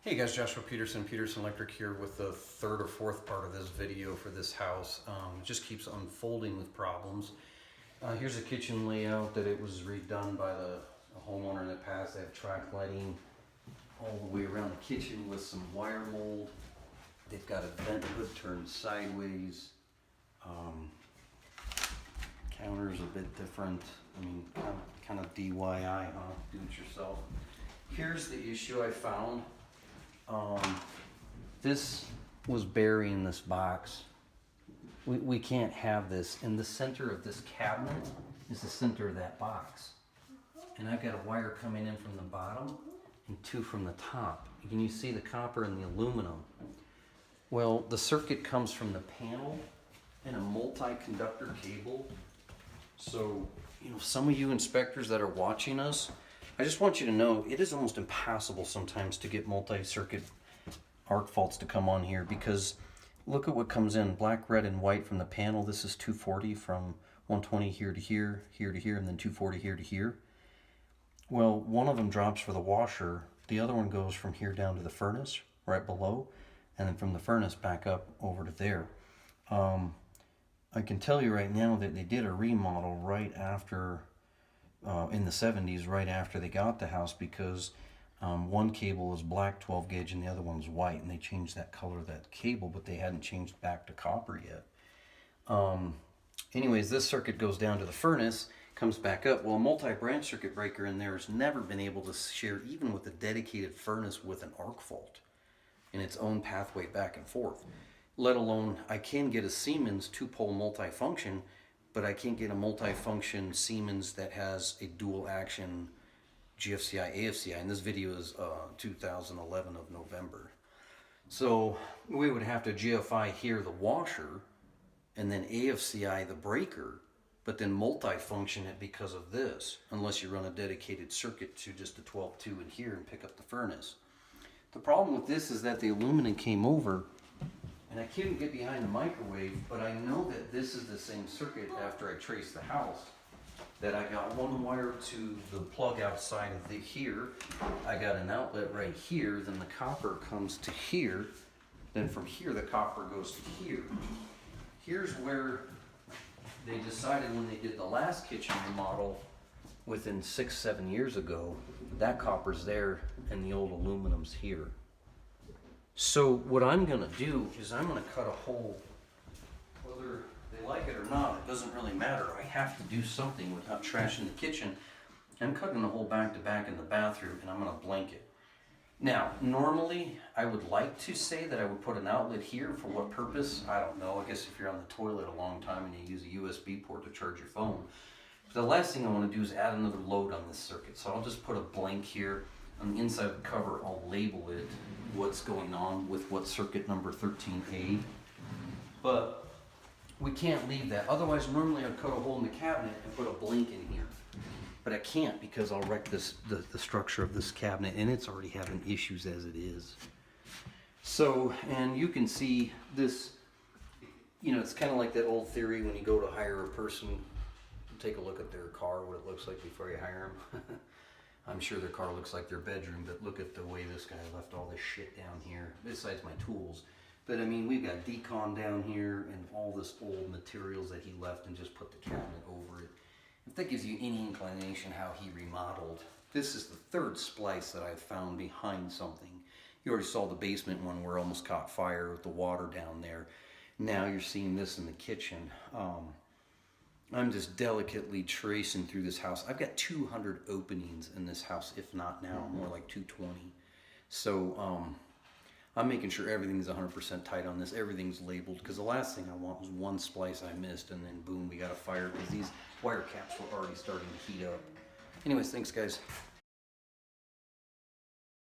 Hey guys, Joshua Peterson, Peterson Electric here with the third or fourth part of this video for this house. It just keeps unfolding with problems. Here's a kitchen layout that it was redone by the homeowner in the past. They have track lighting all the way around the kitchen with some wire mold. They've got a vent hood turned sideways. Counter's a bit different. I mean, kind of DIY, huh? Do it yourself. Here's the issue I found. This was burying this box. We can't have this. In the center of this cabinet is the center of that box. And I've got a wire coming in from the bottom and two from the top. Can you see the copper and the aluminum? Well, the circuit comes from the panel and a multi-conductor cable. So, some of you inspectors that are watching us, I just want you to know it is almost impossible sometimes to get multi-circuit arc faults to come on here, because look at what comes in, black, red, and white from the panel. This is 240 from 120 here to here, here to here, and then 240 here to here. Well, one of them drops for the washer. The other one goes from here down to the furnace right below, and then from the furnace back up over to there. I can tell you right now that they did a remodel right after in the 70s, right after they got the house, because one cable is black 12 gauge and the other one's white, and they changed that color of that cable, but they hadn't changed back to copper yet. Anyways, this circuit goes down to the furnace, comes back up. Well, a multi-branch circuit breaker in there has never been able to share, even with a dedicated furnace, with an arc fault in its own pathway back and forth. Let alone, I can get a Siemens 2-pole multifunction, but I can't get a multifunction Siemens that has a dual action GFCI, AFCI, and this video is 2011 of November. So we would have to GFI here the washer, and then AFCI the breaker, but then multifunction it because of this, unless you run a dedicated circuit to just a 12-2 in here and pick up the furnace. The problem with this is that the aluminum came over, and I couldn't get behind the microwave, but I know that this is the same circuit after I traced the house. That I got one wire to the plug outside of here. I got an outlet right here, then the copper comes to here. Then from here, the copper goes to here. Here's where they decided when they did the last kitchen remodel, within 6-7 years ago, that copper's there and the old aluminum's here. So what I'm gonna do is I'm gonna cut a hole, whether they like it or not, it doesn't really matter. I have to do something without trashing the kitchen. I'm cutting a hole back to back in the bathroom, and I'm gonna blank it. Now, normally, I would like to say that I would put an outlet here. For what purpose? I don't know. I guess if you're on the toilet a long time and you use a USB port to charge your phone. But the last thing I wanna do is add another load on this circuit. So I'll just put a blank here. On the inside of the cover, I'll label it what's going on with what circuit number 13A. But we can't leave that. Otherwise, normally I'd cut a hole in the cabinet and put a blank in here. But I can't, because I'll wreck the structure of this cabinet, and it's already having issues as it is. So, and you can see this, it's kind of like that old theory when you go to hire a person, take a look at their car, what it looks like before you hire them. I'm sure their car looks like their bedroom, but look at the way this guy left all this shit down here, besides my tools. But I mean, we've got decon down here and all this old materials that he left and just put the cabinet over it. If that gives you any inclination how he remodeled, this is the third splice that I've found behind something. You already saw the basement one where it almost caught fire with the water down there. Now you're seeing this in the kitchen. I'm just delicately tracing through this house. I've got 200 openings in this house, if not now, more like 220. So I'm making sure everything's 100% tight on this. Everything's labeled, because the last thing I want was one splice I missed, and then boom, we got a fire, because these wire caps were already starting to heat up. Anyways, thanks guys.